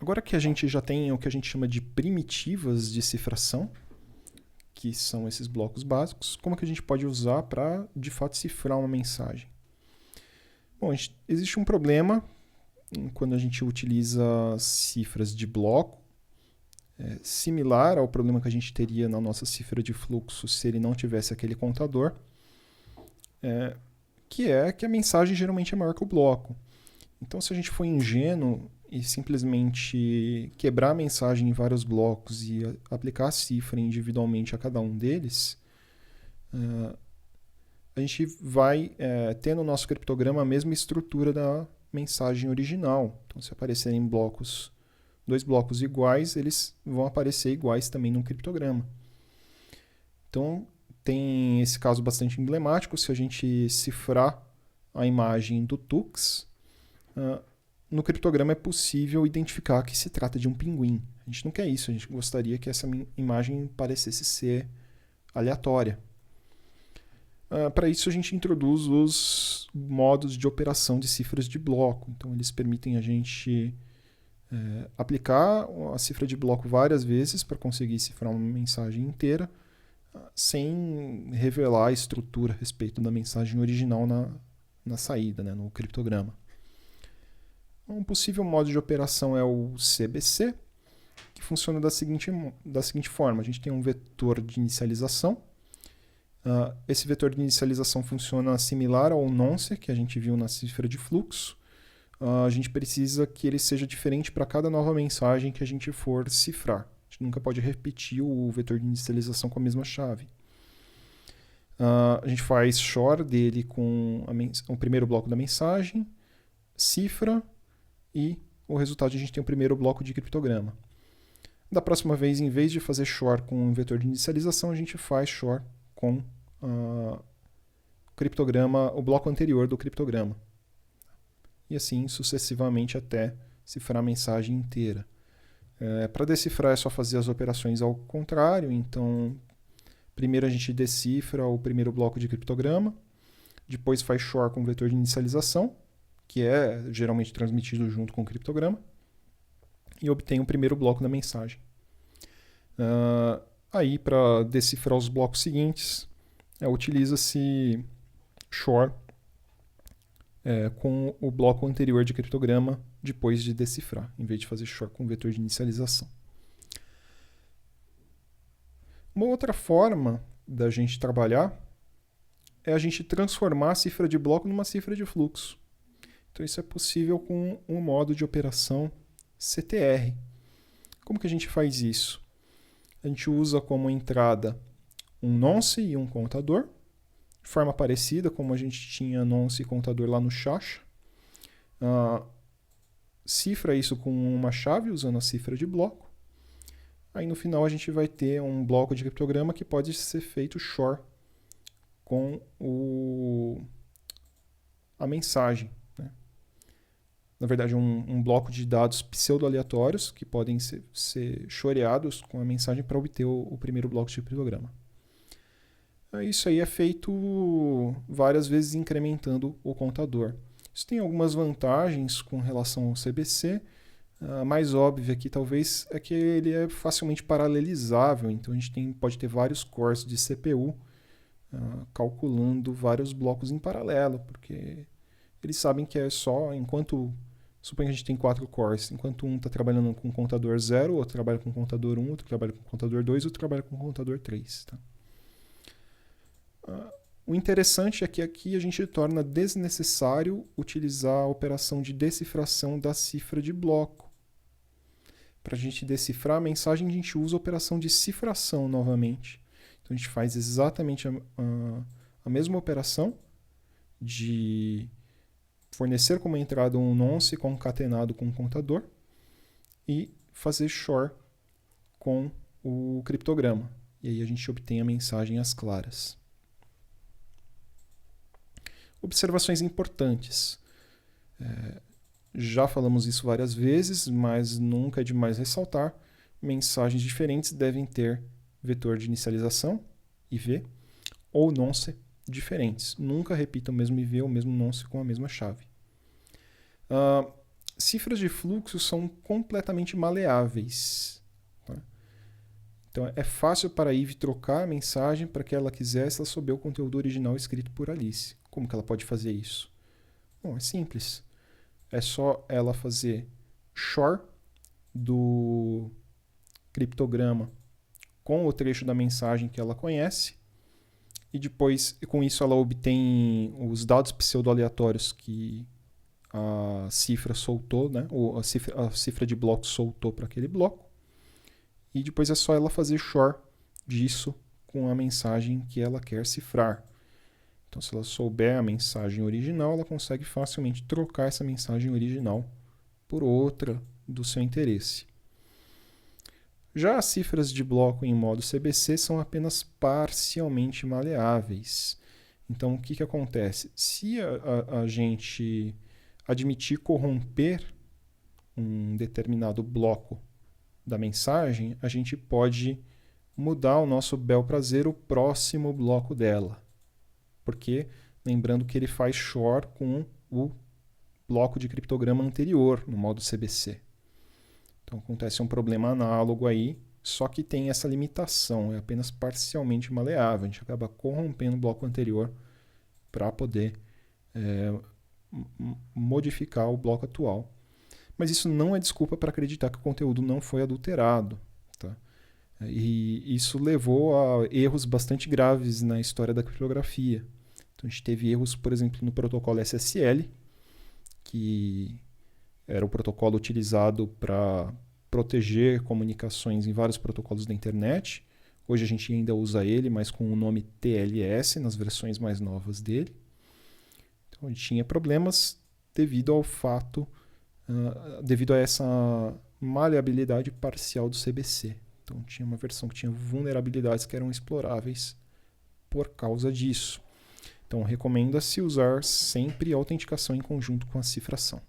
Agora que a gente já tem o que a gente chama de primitivas de cifração, que são esses blocos básicos, como que a gente pode usar para, de fato, cifrar uma mensagem? Bom, existe um problema quando a gente utiliza cifras de bloco, similar ao problema que a gente teria na nossa cifra de fluxo se ele não tivesse aquele contador, que é que a mensagem geralmente é maior que o bloco. Então, se a gente for ingênuo e simplesmente quebrar a mensagem em vários blocos e aplicar a cifra individualmente a cada um deles, a gente vai ter no nosso criptograma a mesma estrutura da mensagem original. Então, se aparecerem dois blocos iguais, eles vão aparecer iguais também no criptograma. Então, tem esse caso bastante emblemático. Se a gente cifrar a imagem do Tux, no criptograma é possível identificar que se trata de um pinguim. A gente não quer isso, a gente gostaria que essa imagem parecesse ser aleatória. Para isso, a gente introduz os modos de operação de cifras de bloco. Então, eles permitem a gente aplicar a cifra de bloco várias vezes para conseguir cifrar uma mensagem inteira, sem revelar a estrutura a respeito da mensagem original na saída, né, no criptograma. Um possível modo de operação é o CBC, que funciona da seguinte forma. A gente tem um vetor de inicialização. Esse vetor de inicialização funciona similar ao nonce, que a gente viu na cifra de fluxo. A gente precisa que ele seja diferente para cada nova mensagem que a gente for cifrar. A gente nunca pode repetir o vetor de inicialização com a mesma chave. A gente faz XOR dele com o primeiro bloco da mensagem, cifra, e o resultado a gente tem o primeiro bloco de criptograma. Da próxima vez, em vez de fazer XOR com o vetor de inicialização, a gente faz XOR com o bloco anterior do criptograma. E assim sucessivamente até cifrar a mensagem inteira. Para decifrar é só fazer as operações ao contrário. Então, primeiro a gente decifra o primeiro bloco de criptograma, depois faz XOR com o vetor de inicialização, que é geralmente transmitido junto com o criptograma, e obtém o primeiro bloco da mensagem. Aí, para decifrar os blocos seguintes, utiliza-se XOR com o bloco anterior de criptograma depois de decifrar, em vez de fazer XOR com o vetor de inicialização. Uma outra forma da gente trabalhar é a gente transformar a cifra de bloco numa cifra de fluxo. Então, isso é possível com um modo de operação CTR. Como que a gente faz isso? A gente usa como entrada um nonce e um contador, de forma parecida como a gente tinha nonce e contador lá no Xaxa. Cifra isso com uma chave, usando a cifra de bloco. Aí, no final, a gente vai ter um bloco de criptograma que pode ser feito XOR com a mensagem. Na verdade, um bloco de dados pseudo-aleatórios que podem ser choreados com a mensagem para obter o primeiro bloco de criptograma. Isso aí é feito várias vezes incrementando o contador. Isso tem algumas vantagens com relação ao CBC. A mais óbvia aqui talvez é que ele é facilmente paralelizável. Então a gente pode ter vários cores de CPU calculando vários blocos em paralelo, porque eles sabem que é só suponha que a gente tem 4 cores, enquanto um está trabalhando com contador 0, outro trabalha com contador 1, outro trabalha com contador 2, outro trabalha com contador 3. Tá? O interessante é que aqui a gente torna desnecessário utilizar a operação de decifração da cifra de bloco. Para a gente decifrar a mensagem, a gente usa a operação de cifração novamente. Então a gente faz exatamente a mesma operação de fornecer como entrada um nonce concatenado com um contador e fazer XOR com o criptograma. E aí a gente obtém a mensagem às claras. Observações importantes. Já falamos isso várias vezes, mas nunca é demais ressaltar. Mensagens diferentes devem ter vetor de inicialização, IV, ou nonce diferentes. Nunca repita o mesmo IV ou o mesmo nonce com a mesma chave. cifras de fluxo são completamente maleáveis. Tá? Então é fácil para a Eve trocar a mensagem para que ela quiser se ela souber o conteúdo original escrito por Alice. Como que ela pode fazer isso? Bom, é simples. É só ela fazer shor do criptograma com o trecho da mensagem que ela conhece e depois, com isso, ela obtém os dados pseudo-aleatórios que a cifra soltou, né? Ou a cifra de bloco soltou para aquele bloco. E depois é só ela fazer shor disso com a mensagem que ela quer cifrar. Então, se ela souber a mensagem original, ela consegue facilmente trocar essa mensagem original por outra do seu interesse. Já as cifras de bloco em modo CBC são apenas parcialmente maleáveis. Então, o que acontece? Se a gente admitir corromper um determinado bloco da mensagem, a gente pode mudar o nosso bel prazer o próximo bloco dela. Porque, lembrando que ele faz shor com o bloco de criptograma anterior, no modo CBC. Então acontece um problema análogo aí, só que tem essa limitação, é apenas parcialmente maleável. A gente acaba corrompendo o bloco anterior para poder modificar o bloco atual. Mas isso não é desculpa para acreditar que o conteúdo não foi adulterado. Tá? E isso levou a erros bastante graves na história da criptografia. Então a gente teve erros, por exemplo, no protocolo SSL, que era o protocolo utilizado para proteger comunicações em vários protocolos da internet. Hoje a gente ainda usa ele, mas com o nome TLS nas versões mais novas dele. Então a gente tinha problemas devido ao fato, devido a essa maleabilidade parcial do CBC. Então tinha uma versão que tinha vulnerabilidades que eram exploráveis por causa disso. Então recomenda-se usar sempre a autenticação em conjunto com a cifração.